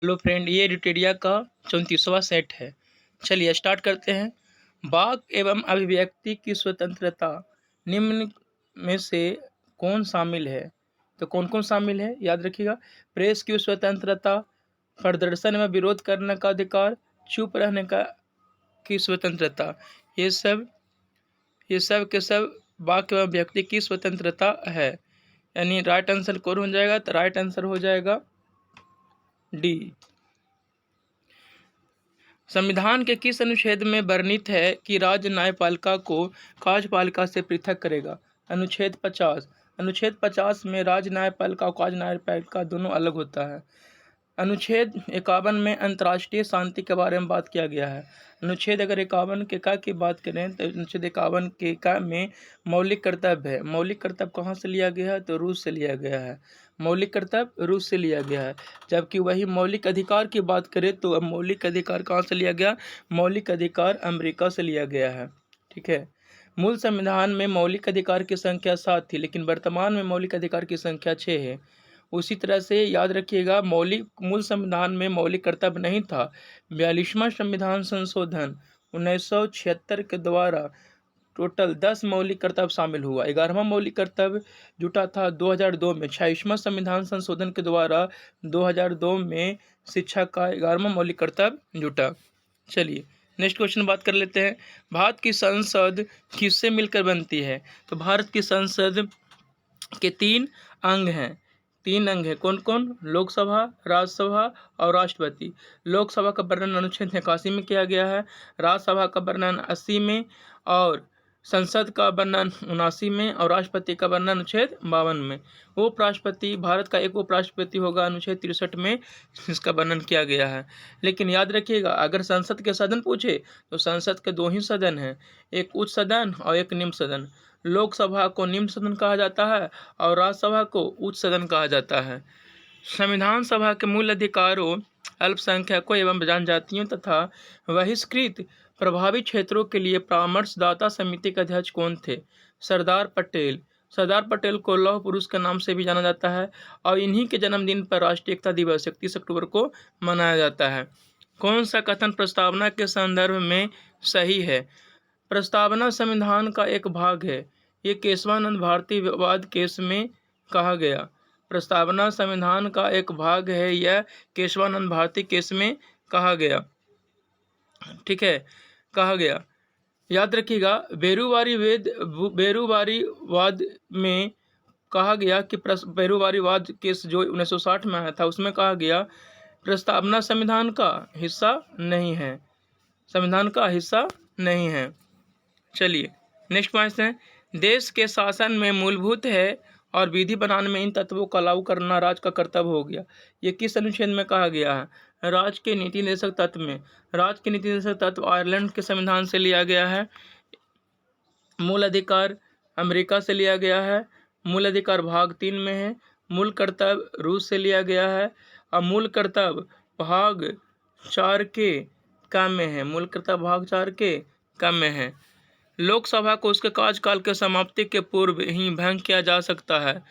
Hello friend, ये एडिटेरिया का 34वां set है। चलिए स्टार्ट करते हैं। वाक एवं अभिव्यक्ति की स्वतंत्रता निम्न में से कौन शामिल है? तो कौन कौन शामिल है याद रखिएगा। प्रेस की स्वतंत्रता, प्रदर्शन एवं विरोध करने का अधिकार, चुप रहने का की स्वतंत्रता, ये सब के सब वाक एवं व्यक्ति की स्वतंत्रता है। यानी राइट आंसर कौन हो जाएगा? तो राइट आंसर हो जाएगा डी। संविधान के किस अनुच्छेद में वर्णित है कि राज्य न्यायपालिका को कार्यपालिका से पृथक करेगा? अनुच्छेद 50। अनुच्छेद 50 में राज्य न्यायपालिका और कार्य न्यायपालिका दोनों अलग होता है। अनुच्छेद 51 में अंतर्राष्ट्रीय शांति के बारे में बात किया गया है। अनुच्छेद अगर 51 के का की बात करें तो अनुच्छेद 51 के का में मौलिक कर्तव्य है। मौलिक कर्तव्य कहाँ से लिया गया है? तो रूस से लिया गया है। मौलिक कर्तव्य रूस से लिया गया है। जबकि वही मौलिक अधिकार की बात करें तो अब मौलिक अधिकार कहाँ से लिया गया? मौलिक अधिकार अमेरिका से लिया गया है। ठीक है। मूल संविधान में मौलिक अधिकार की संख्या 7 थी, लेकिन वर्तमान में मौलिक अधिकार की संख्या 6 है। उसी तरह से याद रखिएगा, मूल संविधान में मौलिक कर्तव्य नहीं था। 42वां संविधान संशोधन 1976 के द्वारा टोटल 10 मौलिक कर्तव्य शामिल हुआ। 11वां मौलिक कर्तव्य जुटा था 2002 में। 26वां संविधान संशोधन के द्वारा 2002 में शिक्षा का 11वां मौलिक कर्तव्य जुटा। चलिए नेक्स्ट क्वेश्चन बात कर लेते हैं। भारत की संसद किससे मिलकर बनती है? तो भारत की संसद के 3 अंग हैं। 3 अंग हैं कौन कौन? लोकसभा, राज्यसभा और राष्ट्रपति। लोकसभा का वर्णन अनुच्छेद 81 में किया गया है, राज्यसभा का वर्णन 80 में, और संसद का वर्णन 79 में, और राष्ट्रपति का वर्णन अनुच्छेद 52 में। उपराष्ट्रपति, भारत का एक उपराष्ट्रपति होगा, अनुच्छेद 63 में इसका वर्णन किया गया है। लेकिन याद रखिएगा, अगर संसद के सदन पूछे तो संसद के 2 ही सदन हैं, एक उच्च सदन और एक निम्न सदन। लोकसभा को निम्न सदन कहा जाता है और राज्यसभा को उच्च सदन कहा जाता है। संविधान सभा के मूल अधिकारों, अल्पसंख्यकों एवं जनजातियों तथा बहिष्कृत प्रभावित क्षेत्रों के लिए परामर्शदाता समिति के अध्यक्ष कौन थे? सरदार पटेल। सरदार पटेल को लौह पुरुष के नाम से भी जाना जाता है और इन्हीं के जन्मदिन पर राष्ट्रीय एकता दिवस 31 अक्टूबर को मनाया जाता है। कौन सा कथन प्रस्तावना के संदर्भ में सही है? प्रस्तावना संविधान का एक भाग है। ये केशवानंद भारती विवाद केस में कहा गया। प्रस्तावना संविधान का एक भाग है, यह केशवानंद भारती केस में कहा गया। ठीक है, कहा गया। याद रखिएगा, बेरूवारीवाद में कहा गया कि बेरूवारीवाद केस जो 1960 में आया था उसमें कहा गया प्रस्तावना संविधान का हिस्सा नहीं है। संविधान का हिस्सा नहीं है। चलिए नेक्स्ट पॉइंट है, देश के शासन में मूलभूत है और विधि बनाने में इन तत्वों का लागू करना राज्य का कर्तव्य हो गया। ये किस अनुच्छेद में कहा गया है? राज्य के नीति निर्देशक तत्व में। राज्य के नीति निर्देशक तत्व आयरलैंड के संविधान से लिया गया है। मूल अधिकार अमेरिका से लिया गया है। मूल अधिकार भाग 3 में है। मूल कर्तव्य रूस से लिया गया है और मूल कर्तव्य भाग 4 के काम में है। मूल कर्तव्य भाग 4 के काम में है। लोकसभा को उसके कार्यकाल के समाप्ति के पूर्व ही भंग किया जा सकता है।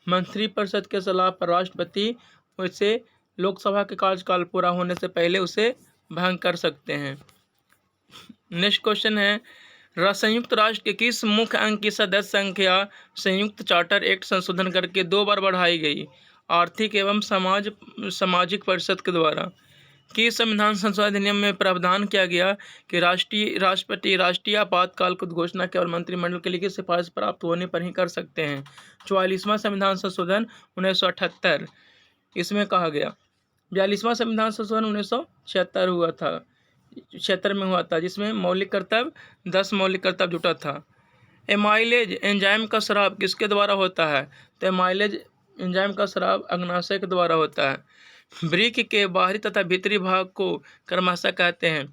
मंत्रिपरिषद के सलाह पर राष्ट्रपति उसे लोकसभा के कार्यकाल पूरा होने से पहले उसे भंग कर सकते हैं। नेक्स्ट क्वेश्चन है, संयुक्त राष्ट्र के किस मुख्य अंग की सदस्य संख्या संयुक्त चार्टर एक्ट संशोधन करके 2 बार बढ़ाई गई? आर्थिक एवं सामाजिक परिषद के द्वारा। कि संविधान संशोधन अधिनियम में प्रावधान किया गया कि राष्ट्रपति राष्ट्रीय आपातकाल की घोषणा केवल मंत्रिमंडल के लिखित सिफारिश प्राप्त होने पर ही कर सकते हैं। 44वां संविधान संशोधन 1978 इसमें कहा गया। 42वां संविधान संशोधन 1976 हुआ था, 76 में हुआ था, जिसमें मौलिक कर्तव्य 10 मौलिक कर्तव्य जुटा था। एमाइलेज एंजाइम का स्राव किसके द्वारा होता है? तो एमाइलेज एंजाइम का स्राव अग्नाशय के द्वारा होता है। वृक्क के बाहरी तथा भीतरी भाग को क्रमशः कहते हैं।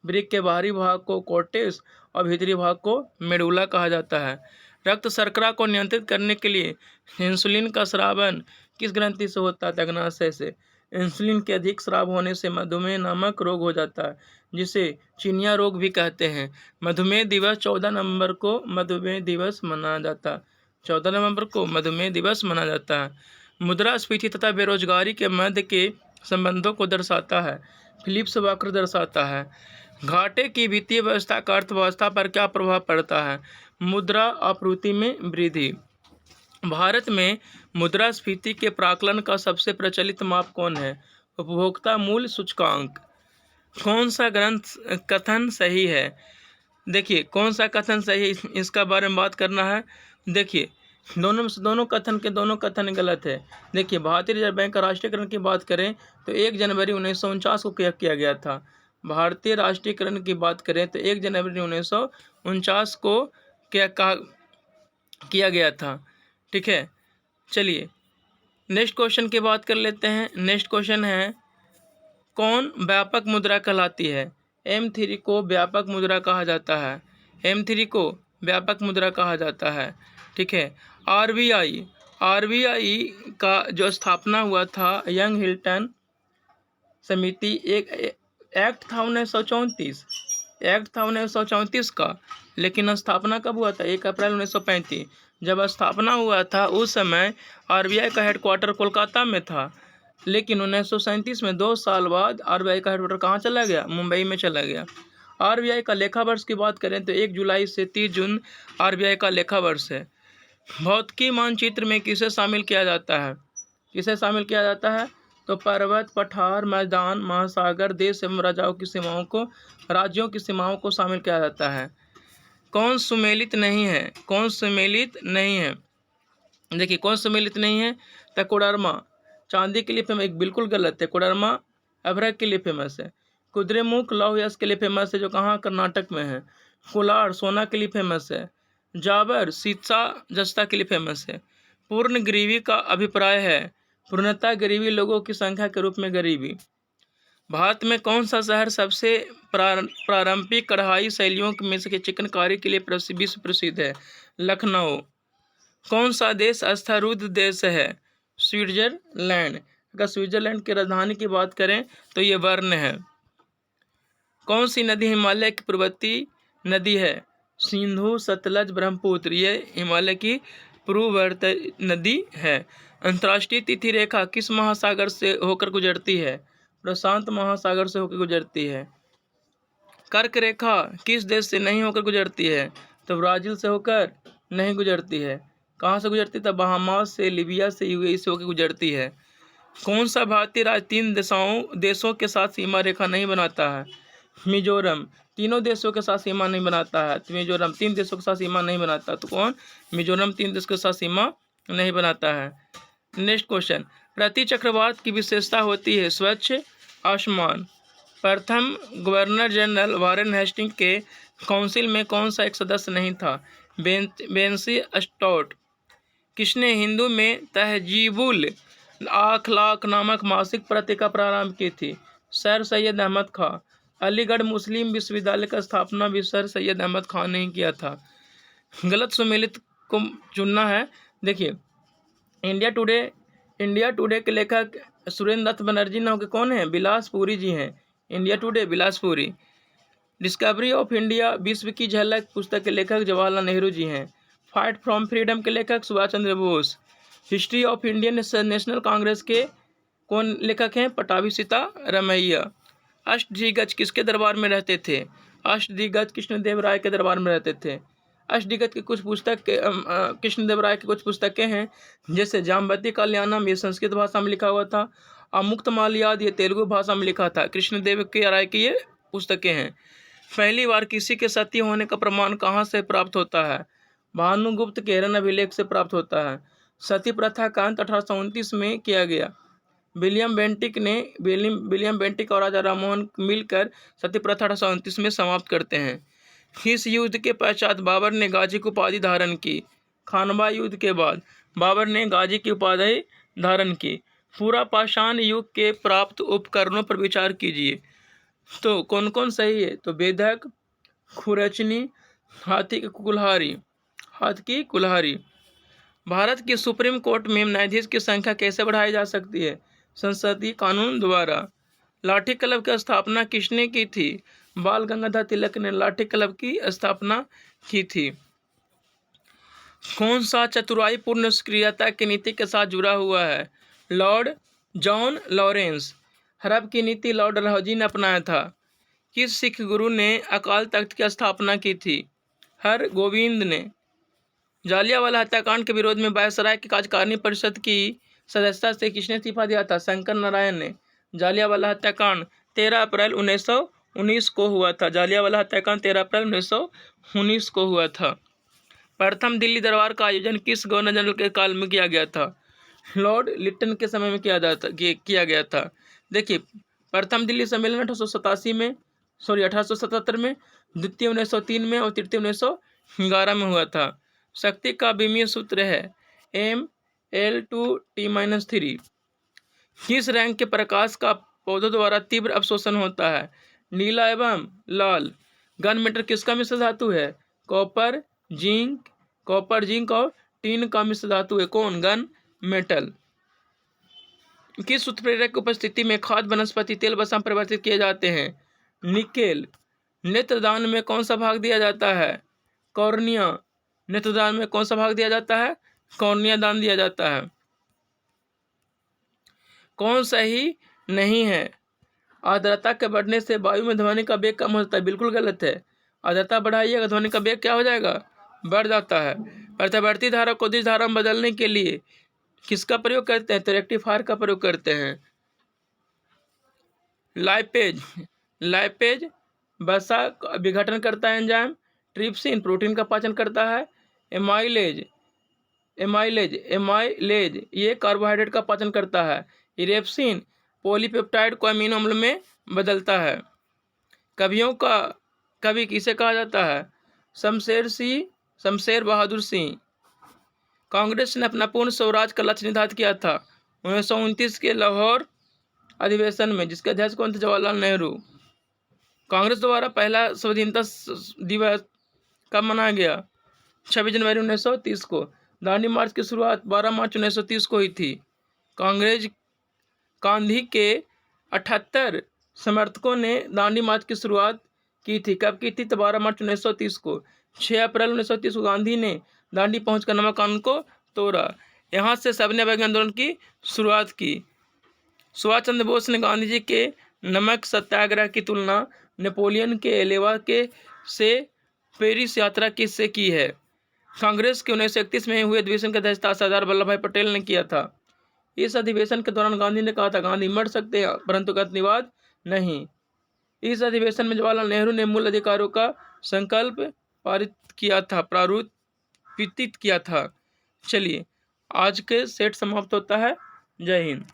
वृक्क के बाहरी भाग को कोर्टेक्स और भीतरी भाग को मेडुला कहा जाता है। रक्त शर्करा को नियंत्रित करने के लिए इंसुलिन का स्रावन किस ग्रंथि से होता है? अग्नाशय से। इंसुलिन के अधिक स्राव होने से मधुमेह नामक रोग हो जाता है, जिसे चिनिया रोग भी कहते हैं। मधुमेह दिवस 14 नवंबर को मधुमेह दिवस मनाया जाता है। 14 नवंबर को मधुमेह दिवस मनाया जाता है। मुद्रास्फीति तथा बेरोजगारी के मध्य के संबंधों को दर्शाता है। फिलिप्स वक्र दर्शाता है। घाटे की वित्तीय व्यवस्था का अर्थव्यवस्था पर क्या प्रभाव पड़ता है? मुद्रा आपूर्ति में वृद्धि। भारत में मुद्रास्फीति के प्राकलन का सबसे प्रचलित माप कौन है? उपभोक्ता मूल्य सूचकांक। कौन सा ग्रंथ कथन सही है? देखिए, कौन सा कथन सही है इसका बारे में बात करना है। देखिए, दोनों कथन गलत है। देखिए, भारतीय रिजर्व बैंक का राष्ट्रीयकरण की बात करें तो 1 जनवरी 1949 को किया गया था। भारतीय राष्ट्रीयकरण की बात करें तो 1 जनवरी 1949 को किया गया था। ठीक है, चलिए नेक्स्ट क्वेश्चन की बात कर लेते हैं। नेक्स्ट क्वेश्चन है, कौन व्यापक मुद्रा कहलाती है? M3 को व्यापक मुद्रा कहा जाता है। M3 को व्यापक मुद्रा कहा जाता है। ठीक है, आरबीआई का जो स्थापना हुआ था यंग हिल्टन समिति, एक एक्ट था 1934 का, लेकिन स्थापना कब हुआ था? 1 अप्रैल 1935। जब स्थापना हुआ था उस समय आरबीआई का हेडक्वार्टर कोलकाता में था, लेकिन 1937 में 2 साल बाद आरबीआई का हेडक्वार्टर कहाँ चला गया? मुंबई में चला गया। आरबीआई का लेखा वर्ष की बात करें तो 1 जुलाई से 30 जून आरबीआई का लेखा वर्ष है। भौतिकी मानचित्र में किसे शामिल किया जाता है? किसे शामिल किया जाता है? तो पर्वत, पठार, मैदान, महासागर, देश एवं राज्यों की सीमाओं को शामिल किया जाता है। कौन सुमेलित नहीं है? कौन सुमेलित नहीं है? देखिए, कौन सुमेलित नहीं है? तो कोडरमा चांदी के लिए फेमस, एक बिल्कुल गलत है। कोडरमा अभ्रक के लिए फेमस है। कुद्रेमुख लौह यश के लिए फेमस है, जो कहाँ? कर्नाटक में है। कोलार सोना के लिए फेमस है। जाबर सीसा जस्ता के लिए फेमस है। पूर्ण गरीबी का अभिप्राय है पूर्णतः गरीबी लोगों की संख्या के रूप में गरीबी। भारत में कौन सा शहर सबसे प्रारंभिक कढ़ाई शैलियों में से चिकनकारी के लिए विश्व प्रसिद्ध है? लखनऊ। कौन सा देश अस्थारुद्ध देश है? स्विट्जरलैंड। अगर स्विट्जरलैंड की राजधानी की बात करें तो ये बर्न है। कौन सी नदी हिमालय की पूर्ववर्ती नदी है? सिंधु, सतलज, ब्रह्मपुत्र। ये हिमालय की पूर्ववर्ती नदी है। अंतर्राष्ट्रीय तिथि रेखा किस महासागर से होकर गुजरती है? प्रशांत महासागर से होकर गुजरती है। कर्क रेखा किस देश से नहीं होकर गुजरती है? तो ब्राजील से होकर नहीं गुजरती है। कहाँ से गुजरती है? बहामास से, लीबिया से, यूएई से होकर गुजरती है। कौन सा भारतीय राज्य 3 देशों के साथ सीमा रेखा नहीं बनाता है? मिजोरम। तीनों देशों के साथ सीमा नहीं बनाता है। तो मिजोरम 3 देशों के साथ सीमा नहीं बनाता। तो कौन? मिजोरम 3 देशों के साथ सीमा नहीं बनाता है। नेक्स्ट क्वेश्चन, प्रति चक्रवात की विशेषता होती है स्वच्छ आसमान। प्रथम गवर्नर जनरल वारेन हेस्टिंग के काउंसिल में कौन सा एक सदस्य नहीं था? बेंसी स्टॉट। किसने हिंदू में तहजीबुल अखलाक नामक मासिक पत्रिका प्रारंभ की थी? सर सैयद अहमद खां। अलीगढ़ मुस्लिम विश्वविद्यालय का स्थापना भी सर सैयद अहमद खान ने किया था। गलत सुमेलित को चुनना है। देखिए, इंडिया टुडे के लेखक सुरेंद्र दत्त बनर्जी नाम के कौन है? बिलासपुरी जी हैं। India today Bilaspuri. Discovery of India विश्व की झलक पुस्तक के लेखक जवाहरलाल नेहरू जी हैं। फाइट फ्रॉम फ्रीडम के लेखक Subhash Chandra Bose. History of Indian National Congress के कौन लेखक हैं? पटाभी सीतारामैया। अष्टदिग्गज किसके दरबार में रहते थे? अष्टदिग्गज कृष्णदेव राय के दरबार में रहते थे। अष्टदिग्गज की कुछ पुस्तक कृष्णदेव राय की कुछ पुस्तकें हैं, जैसे जाम्बती कल्याणम, ये संस्कृत भाषा में लिखा हुआ था। अमुक्तमाल्याद, ये तेलुगु भाषा में लिखा था। कृष्णदेव के राय की ये पुस्तकें हैं। पहली बार किसी के सती होने का प्रमाण कहाँ से प्राप्त होता है? भानुगुप्त के हिरण्य अभिलेख से प्राप्त होता है। सती प्रथा का अंत 1829 में किया गया। विलियम बेंटिक और राजा राममोहन मिलकर सती प्रथा 1829 में समाप्त करते हैं। इस युद्ध के पश्चात बाबर ने गाजी की उपाधि धारण की। खानवा युद्ध के बाद बाबर ने गाजी की उपाधि धारण की। पूरा पाषाण युग के प्राप्त उपकरणों पर विचार कीजिए। तो कौन कौन सही है? तो बेधक, खुरचनी, हाथी की कुल्हाड़ी। भारत की सुप्रीम कोर्ट में न्यायाधीश की संख्या कैसे बढ़ाई जा सकती है? संसदीय कानून द्वारा। लाठी क्लब की स्थापना किसने की थी? बाल गंगाधर तिलक ने लाठी क्लब की स्थापना की थी। कौन सा चतुराई पूर्ण सक्रियता की नीति के साथ जुड़ा हुआ है? Lord John Lawrence. हड़प की नीति लॉर्ड डलहौजी ने अपनाया था। किस सिख गुरु ने अकाल तख्त की स्थापना की थी? हरगोविंद ने। जालियांवाला हत्याकांड के विरोध में वायसराय की कार्यकारिणी परिषद की सदस्यता से किसने इस्तीफा दिया था? शंकर नारायण ने। जालियांवाला हत्याकांड 13 अप्रैल 1919 को हुआ था। जालियांवाला हत्याकांड 13 अप्रैल 1919 को हुआ था। प्रथम दिल्ली दरबार का आयोजन किस गवर्नर जनरल के काल में किया गया था? लॉर्ड लिटन के समय में किया गया था। देखिए, प्रथम दिल्ली सम्मेलन 1887 में 1877 में, द्वितीय 1903 में और तृतीय 1911 में हुआ था। शक्ति का विमीय सूत्र है ML2T-3। किस रंग के प्रकाश का पौधों द्वारा तीव्र अवशोषण होता है? नीला एवं लाल। गन मेटल किसका मिश्र धातु है? कॉपर जिंक और टीन का मिश्र धातु है। कौन? Gun metal. किस उत्प्रेरक की उपस्थिति में खाद्य वनस्पति तेल वसा परिवर्तित किए जाते हैं? निकेल। नेत्रदान में कौन सा भाग दिया जाता है? कॉर्निया। नेत्रदान में कौन सा भाग दिया जाता है? कॉर्निया दान दिया जाता है। कौन सही नहीं है? आर्द्रता के बढ़ने से वायु में ध्वनि का वेग कम होता है। बिल्कुल गलत है। आर्द्रता बढ़ाइएगा ध्वनि का वेग क्या हो जाएगा? बढ़ जाता है। प्रत्यावर्ती धारा को दिश धारा में बदलने के लिए किसका प्रयोग करते हैं? तो रेक्टिफायर का प्रयोग करते हैं। लाइपेज वसा विघटन करता है एंजाइम। ट्रिप्सिन प्रोटीन का पाचन करता है। एमाइलेज ये कार्बोहाइड्रेट का पाचन करता है। इरेप्सिन पॉलीपेप्टाइड को अमीनो अम्ल में बदलता है। कवियों का कवि किसे कहा जाता है? शमशेर बहादुर सिंह। कांग्रेस ने अपना पूर्ण स्वराज का लक्ष्य निर्धारित किया था 1929 के लाहौर अधिवेशन में, जिसके अध्यक्ष कौन थे? जवाहरलाल नेहरू। कांग्रेस द्वारा पहला स्वाधीनता दिवस कब मनाया गया? 26 जनवरी 1930 को। दांडी मार्च की शुरुआत 12 मार्च 1930 को हुई थी। गांधी के 78 समर्थकों ने दांडी मार्च की शुरुआत की थी। कब की थी? तो 12 मार्च 1930 को। 6 अप्रैल 1930 को गांधी ने दांडी पहुंचकर नमक कानून को तोड़ा। यहाँ से सबने अवैध आंदोलन की शुरुआत की। सुभाष चंद्र बोस ने गांधी जी के नमक सत्याग्रह की तुलना नेपोलियन के एलेवा के से पेरिस यात्रा से की है। कांग्रेस के 1931 में हुए अधिवेशन की अध्यक्षता सरदार वल्लभ भाई पटेल ने किया था। इस अधिवेशन के दौरान गांधी ने कहा था, गांधी मर सकते हैं परंतु गतिवाद नहीं। इस अधिवेशन में जवाहरलाल नेहरू ने मूल अधिकारों का संकल्प प्रारूपित किया था। चलिए, आज के सेट समाप्त होता है। जय हिंद।